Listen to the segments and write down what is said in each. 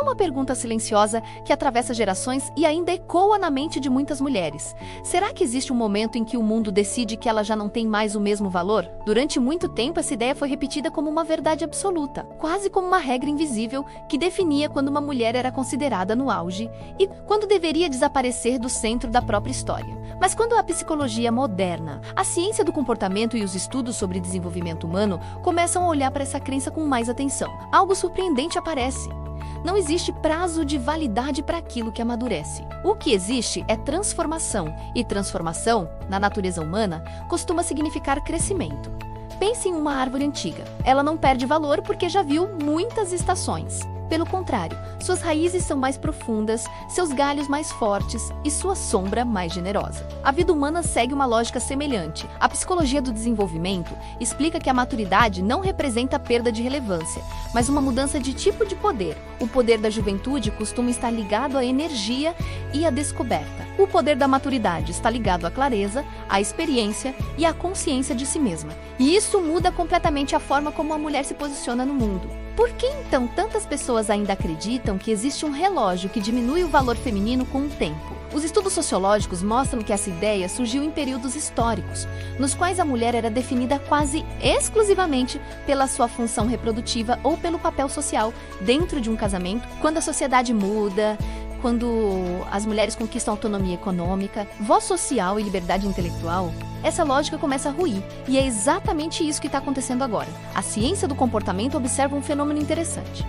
uma pergunta silenciosa que atravessa gerações e ainda ecoa na mente de muitas mulheres. Será que existe um momento em que o mundo decide que ela já não tem mais o mesmo valor? Durante muito tempo, essa ideia foi repetida como uma verdade absoluta, quase como uma regra invisível que definia quando uma mulher era considerada no auge e quando deveria desaparecer do centro da própria história. Mas quando a psicologia moderna, a ciência do comportamento e os estudos sobre desenvolvimento humano começam a olhar para essa crença com mais atenção, algo surpreendente aparece. Não existe prazo de validade para aquilo que amadurece. O que existe é transformação, e transformação, na natureza humana, costuma significar crescimento. Pense em uma árvore antiga. Ela não perde valor porque já viu muitas estações. Pelo contrário, suas raízes são mais profundas, seus galhos mais fortes e sua sombra mais generosa. A vida humana segue uma lógica semelhante. A psicologia do desenvolvimento explica que a maturidade não representa a perda de relevância, mas uma mudança de tipo de poder. O poder da juventude costuma estar ligado à energia e à descoberta. O poder da maturidade está ligado à clareza, à experiência e à consciência de si mesma. E isso muda completamente a forma como a mulher se posiciona no mundo. Por que então tantas pessoas ainda acreditam que existe um relógio que diminui o valor feminino com o tempo? Os estudos sociológicos mostram que essa ideia surgiu em períodos históricos, nos quais a mulher era definida quase exclusivamente pela sua função reprodutiva ou pelo papel social dentro de um casamento. Quando a sociedade muda, quando as mulheres conquistam autonomia econômica, voz social e liberdade intelectual, essa lógica começa a ruir, e é exatamente isso que está acontecendo agora. A ciência do comportamento observa um fenômeno interessante.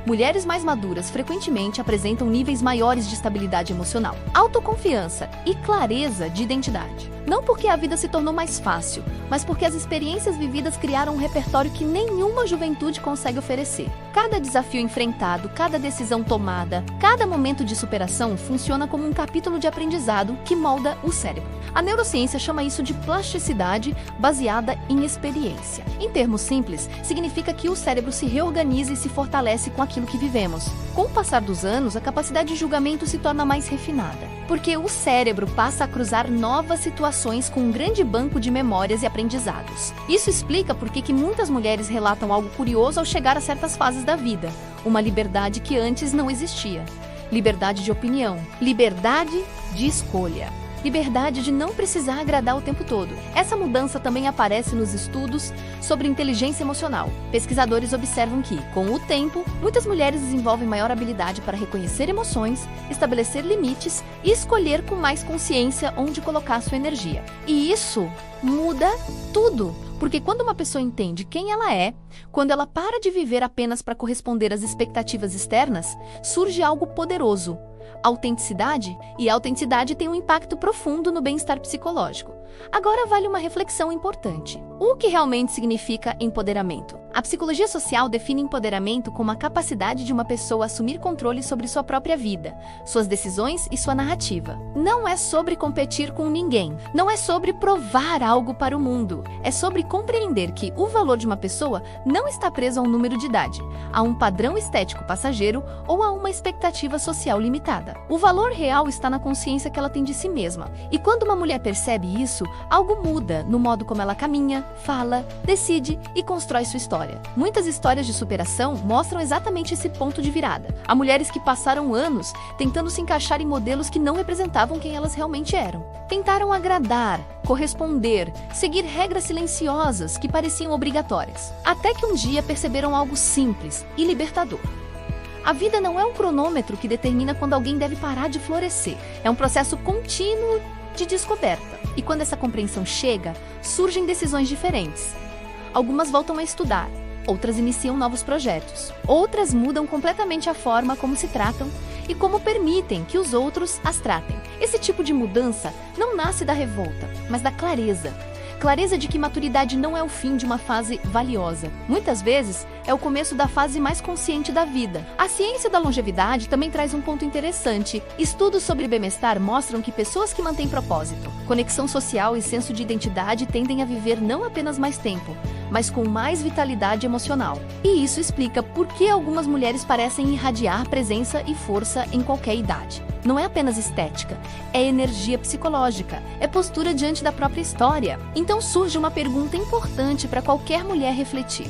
Mulheres mais maduras frequentemente apresentam níveis maiores de estabilidade emocional, autoconfiança e clareza de identidade. Não porque a vida se tornou mais fácil, mas porque as experiências vividas criaram um repertório que nenhuma juventude consegue oferecer. Cada desafio enfrentado, cada decisão tomada, cada momento de superação funciona como um capítulo de aprendizado que molda o cérebro. A neurociência chama isso de plasticidade baseada em experiência. Em termos simples, significa que o cérebro se reorganiza e se fortalece com aquilo que vivemos. Com o passar dos anos, a capacidade de julgamento se torna mais refinada, porque o cérebro passa a cruzar novas situações com um grande banco de memórias e aprendizados. Isso explica por que muitas mulheres relatam algo curioso ao chegar a certas fases da vida, uma liberdade que antes não existia. Liberdade de opinião, liberdade de escolha. Liberdade de não precisar agradar o tempo todo. Essa mudança também aparece nos estudos sobre inteligência emocional. Pesquisadores observam que, com o tempo, muitas mulheres desenvolvem maior habilidade para reconhecer emoções, estabelecer limites e escolher com mais consciência onde colocar sua energia. E isso muda tudo. Porque quando uma pessoa entende quem ela é, quando ela para de viver apenas para corresponder às expectativas externas, surge algo poderoso. Autenticidade, e a autenticidade tem um impacto profundo no bem-estar psicológico. Agora vale uma reflexão importante. O que realmente significa empoderamento? A psicologia social define empoderamento como a capacidade de uma pessoa assumir controle sobre sua própria vida, suas decisões e sua narrativa. Não é sobre competir com ninguém, não é sobre provar algo para o mundo, é sobre compreender que o valor de uma pessoa não está preso a um número de idade, a um padrão estético passageiro ou a uma expectativa social limitada. O valor real está na consciência que ela tem de si mesma. E quando uma mulher percebe isso, algo muda no modo como ela caminha, fala, decide e constrói sua história. Muitas histórias de superação mostram exatamente esse ponto de virada. Há mulheres que passaram anos tentando se encaixar em modelos que não representavam quem elas realmente eram. Tentaram agradar, corresponder, seguir regras silenciosas que pareciam obrigatórias. Até que um dia perceberam algo simples e libertador. A vida não é um cronômetro que determina quando alguém deve parar de florescer. É um processo contínuo de descoberta. E quando essa compreensão chega, surgem decisões diferentes. Algumas voltam a estudar, outras iniciam novos projetos. Outras mudam completamente a forma como se tratam e como permitem que os outros as tratem. Esse tipo de mudança não nasce da revolta, mas da clareza. Clareza de que maturidade não é o fim de uma fase valiosa. Muitas vezes, é o começo da fase mais consciente da vida. A ciência da longevidade também traz um ponto interessante. Estudos sobre bem-estar mostram que pessoas que mantêm propósito, conexão social e senso de identidade tendem a viver não apenas mais tempo, mas com mais vitalidade emocional. E isso explica por que algumas mulheres parecem irradiar presença e força em qualquer idade. Não é apenas estética, é energia psicológica, é postura diante da própria história. Então surge uma pergunta importante para qualquer mulher refletir.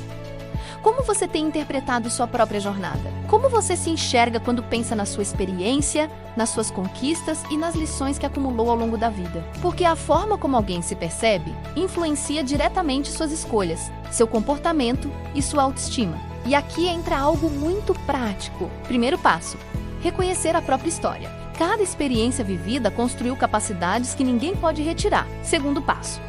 Como você tem interpretado sua própria jornada? Como você se enxerga quando pensa na sua experiência, nas suas conquistas e nas lições que acumulou ao longo da vida? Porque a forma como alguém se percebe influencia diretamente suas escolhas, seu comportamento e sua autoestima. E aqui entra algo muito prático. Primeiro passo: reconhecer a própria história. Cada experiência vivida construiu capacidades que ninguém pode retirar. Segundo passo: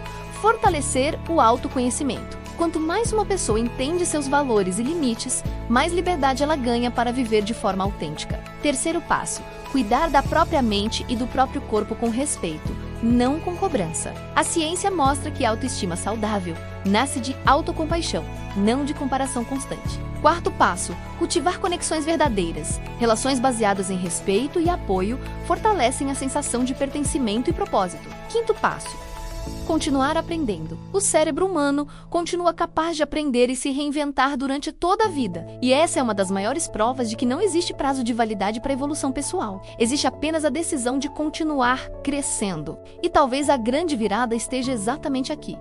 fortalecer o autoconhecimento. Quanto mais uma pessoa entende seus valores e limites, mais liberdade ela ganha para viver de forma autêntica. Terceiro passo: cuidar da própria mente e do próprio corpo com respeito, não com cobrança. A ciência mostra que a autoestima saudável nasce de autocompaixão, não de comparação constante. Quarto passo: cultivar conexões verdadeiras. Relações baseadas em respeito e apoio fortalecem a sensação de pertencimento e propósito. Quinto passo: continuar aprendendo. O cérebro humano continua capaz de aprender e se reinventar durante toda a vida. E essa é uma das maiores provas de que não existe prazo de validade para a evolução pessoal. Existe apenas a decisão de continuar crescendo. E talvez a grande virada esteja exatamente aqui.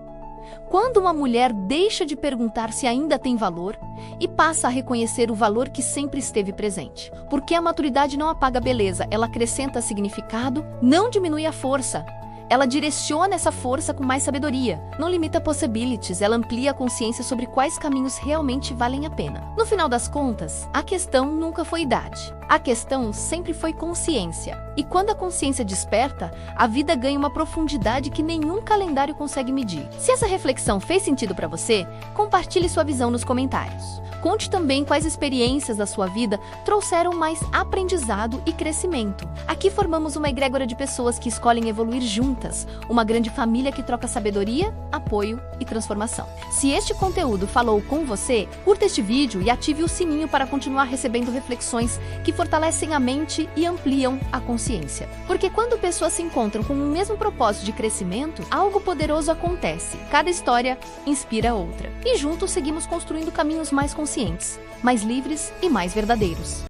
Quando uma mulher deixa de perguntar se ainda tem valor e passa a reconhecer o valor que sempre esteve presente. Porque a maturidade não apaga a beleza, ela acrescenta significado, não diminui a força. Ela direciona essa força com mais sabedoria, não limita possibilities, ela amplia a consciência sobre quais caminhos realmente valem a pena. No final das contas, a questão nunca foi idade. A questão sempre foi consciência. E quando a consciência desperta, a vida ganha uma profundidade que nenhum calendário consegue medir. Se essa reflexão fez sentido para você, compartilhe sua visão nos comentários. Conte também quais experiências da sua vida trouxeram mais aprendizado e crescimento. Aqui formamos uma egrégora de pessoas que escolhem evoluir juntas, uma grande família que troca sabedoria, apoio e transformação. Se este conteúdo falou com você, curta este vídeo e ative o sininho para continuar recebendo reflexões que fortalecem a mente e ampliam a consciência. Porque quando pessoas se encontram com o mesmo propósito de crescimento, algo poderoso acontece. Cada história inspira outra. E juntos seguimos construindo caminhos mais conscientes, mais livres e mais verdadeiros.